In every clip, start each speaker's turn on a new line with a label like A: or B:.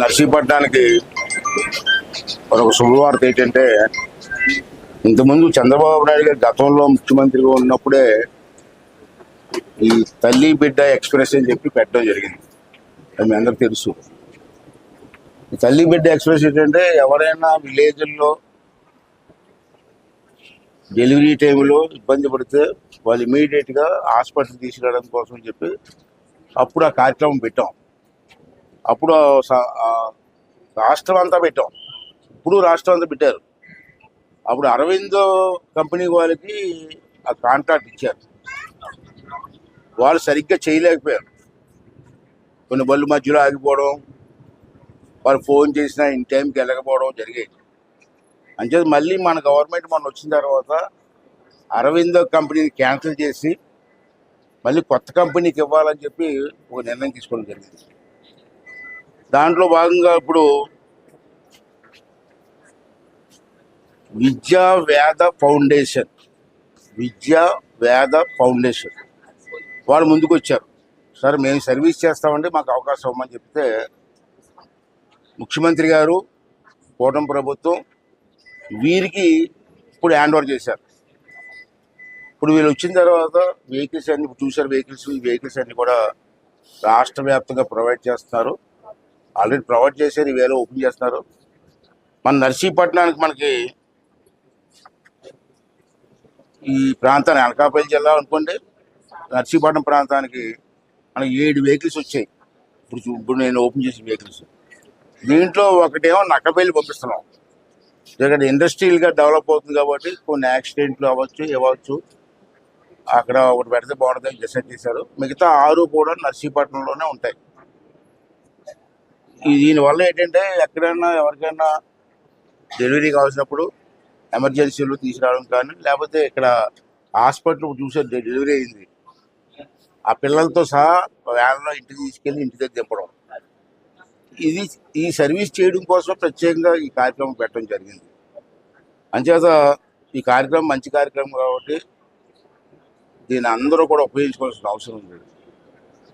A: నర్సీపట్నానికి ఒక శుభవార్త ఏంటంటే, ఇంతకుముందు చంద్రబాబు నాయుడు గారు గతంలో ముఖ్యమంత్రిగా ఉన్నప్పుడే ఈ తల్లి బిడ్డ ఎక్స్ప్రెస్ అని చెప్పి పెట్టడం జరిగింది. అది మీ అందరికి తెలుసు. ఈ తల్లి బిడ్డ ఎక్స్ప్రెస్ ఏంటంటే, ఎవరైనా విలేజ్ల్లో డెలివరీ టైంలో ఇబ్బంది పడితే వాళ్ళు ఇమీడియట్గా హాస్పిటల్ తీసుకెళ్ళడం కోసం చెప్పి అప్పుడు ఆ కార్యక్రమం పెట్టాం. అప్పుడు రాష్ట్రం అంతా పెట్టాం. ఇప్పుడు రాష్ట్రం అంతా పెట్టారు. అప్పుడు అరవిందో కంపెనీ వాళ్ళకి ఆ కాంట్రాక్ట్ ఇచ్చారు. వాళ్ళు సరిగ్గా చేయలేకపోయారు. కొన్ని బళ్ళు మధ్యలో ఆగిపోవడం, వాళ్ళు ఫోన్ చేసినా ఇన్ టైంకి వెళ్ళకపోవడం జరిగేది. అంచేది మళ్ళీ మన గవర్నమెంట్ మొన్న వచ్చిన తర్వాత అరవిందో కంపెనీని క్యాన్సిల్ చేసి మళ్ళీ కొత్త కంపెనీకి ఇవ్వాలని చెప్పి ఒక నిర్ణయం తీసుకోవడం జరిగింది. దాంట్లో భాగంగా ఇప్పుడు విద్యా వేద ఫౌండేషన్ వాళ్ళు ముందుకు వచ్చారు. సార్ మేము సర్వీస్ చేస్తామండి, మాకు అవకాశం ఇవ్వమని చెప్తే ముఖ్యమంత్రి గారు, కూటమి ప్రభుత్వం వీరికి ఇప్పుడు హ్యాండ్ ఓవర్ చేశారు. ఇప్పుడు వీళ్ళు వచ్చిన తర్వాత వెహికల్స్ అన్ని చూసారు. ఈ వెహికల్స్ అన్ని కూడా రాష్ట్ర వ్యాప్తంగా ప్రొవైడ్ చేస్తున్నారు. ఆల్రెడీ ప్రొవైడ్ చేశారు, ఈవేళ ఓపెన్ చేస్తున్నారు. మన నర్సీపట్నానికి మనకి ఈ ప్రాంతాన్ని అనకాపల్లి జిల్లా అనుకోండి, నర్సీపట్నం ప్రాంతానికి మనకి 7 వెహికల్స్ వచ్చాయి. ఇప్పుడు నేను ఓపెన్ చేసిన వెహికల్స్. దీంట్లో ఒకటేమో నక్కపల్లి పంపిస్తున్నాం. ఇక్కడ ఇండస్ట్రియల్గా డెవలప్ అవుతుంది కాబట్టి కొన్ని యాక్సిడెంట్లు ఇవ్వచ్చు, అక్కడ ఒకటి పెడితే బాగుంటుందని డిసైడ్ చేశారు. మిగతా 6 కూడా నర్సీపట్నంలోనే ఉంటాయి. దీనివల్ల ఏంటంటే ఎక్కడైనా ఎవరికైనా డెలివరీ కావాల్సినప్పుడు ఎమర్జెన్సీలు తీసుకురావడం కానీ, లేకపోతే ఇక్కడ హాస్పిటల్ చూసే డెలివరీ అయింది, ఆ పిల్లలతో సహా వ్యాన్లో ఇంటికి తీసుకెళ్ళి ఇంటి దగ్గర దింపడం, ఈ సర్వీస్ చేయడం కోసం ప్రత్యేకంగా ఈ కార్యక్రమం పెట్టడం జరిగింది. అంచేత ఈ కార్యక్రమం మంచి కార్యక్రమం కాబట్టి దీన్ని అందరూ కూడా ఉపయోగించుకోవాల్సిన అవసరం ఉంది.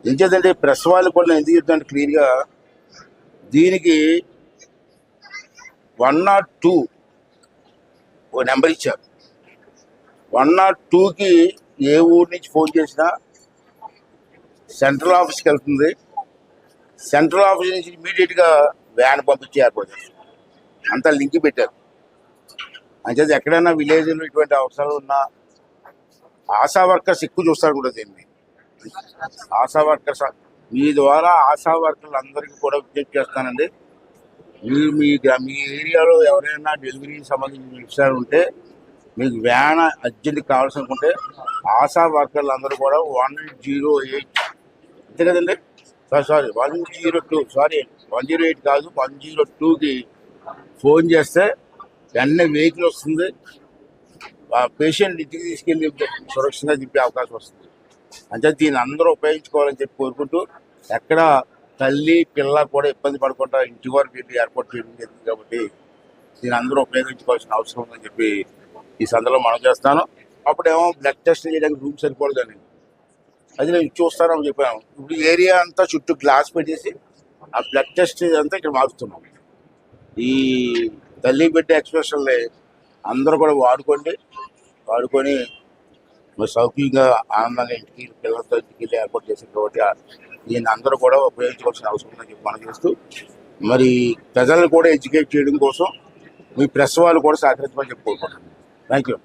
A: ఎంచేతంటే ప్రెస్ వాళ్ళు కూడా ఎందుకు చెప్తానంటే క్లియర్గా, దీనికి 102 ఒక నెంబర్ ఇచ్చారు. 102కి ఏ ఊరు నుంచి ఫోన్ చేసినా సెంట్రల్ ఆఫీస్కి వెళ్తుంది. సెంట్రల్ ఆఫీస్ నుంచి ఇమీడియట్గా వ్యాన్ పంపించి ఏర్పాటు చేస్తారు. అంతా లింక్ పెట్టారు. అంచేది ఎక్కడైనా విలేజ్లో ఇటువంటి అవసరాలు ఉన్నా ఆశా వర్కర్స్ ఎక్కువ చూస్తారు కూడా దీన్ని. ఆశా వర్కర్స్ మీ ద్వారా ఆశా వర్కర్లు అందరికీ కూడా విజ్ఞప్తి చేస్తానండి. మీ ఏరియాలో ఎవరైనా డెలివరీకి సంబంధించిన విషయాలు ఉంటే, మీకు వ్యాన్ అర్జెంట్ కావాల్సి అనుకుంటే ఆశా వర్కర్లు అందరూ కూడా 108 అంతే కదండి, 108 కాదు 102కి ఫోన్ చేస్తే వెంటనే వెహికల్ వస్తుంది. పేషెంట్ ఇంటికి తీసుకెళ్ళి సురక్షితంగా చెప్పే అవకాశం వస్తుంది. అంటే దీన్ని అందరూ ఉపయోగించుకోవాలని చెప్పి కోరుకుంటూ, ఎక్కడ తల్లి పిల్ల కూడా ఇబ్బంది పడకుండా ఇంటి వరకు వెళ్ళి ఏర్పాటు చేయడం జరిగింది కాబట్టి దీన్ని అందరూ ఉపయోగించుకోవాల్సిన అవసరం ఉందని చెప్పి ఈ సందర్భంలో మనం చేస్తాను. అప్పుడేమో బ్లడ్ టెస్ట్ చేయడానికి రూమ్ సరిపోలేదని అది నేను చూస్తానని చెప్పాను. ఇప్పుడు ఏరియా అంతా చుట్టూ గ్లాస్ పెట్టేసి ఆ బ్లడ్ టెస్ట్ అంతా ఇక్కడ మారుస్తున్నాం. ఈ తల్లి బిడ్డ ఎక్స్ప్రెషన్ని అందరూ కూడా వాడుకొని సౌకర్యంగా ఆనందంగా ఇంటికి పిల్లలతో ఇంటికి వెళ్ళి ఏర్పాటు చేశారు కాబట్టి దీన్ని అందరూ కూడా ఉపయోగించుకోవాల్సిన అవసరం ఉందని చెప్పి మనం చేస్తూ, మరి ప్రజలను కూడా ఎడ్యుకేట్ చేయడం కోసం మీ ప్రెస్ వాళ్ళు కూడా సహకరించమని చెప్పి కోరుకుంటున్నాను. Thank you.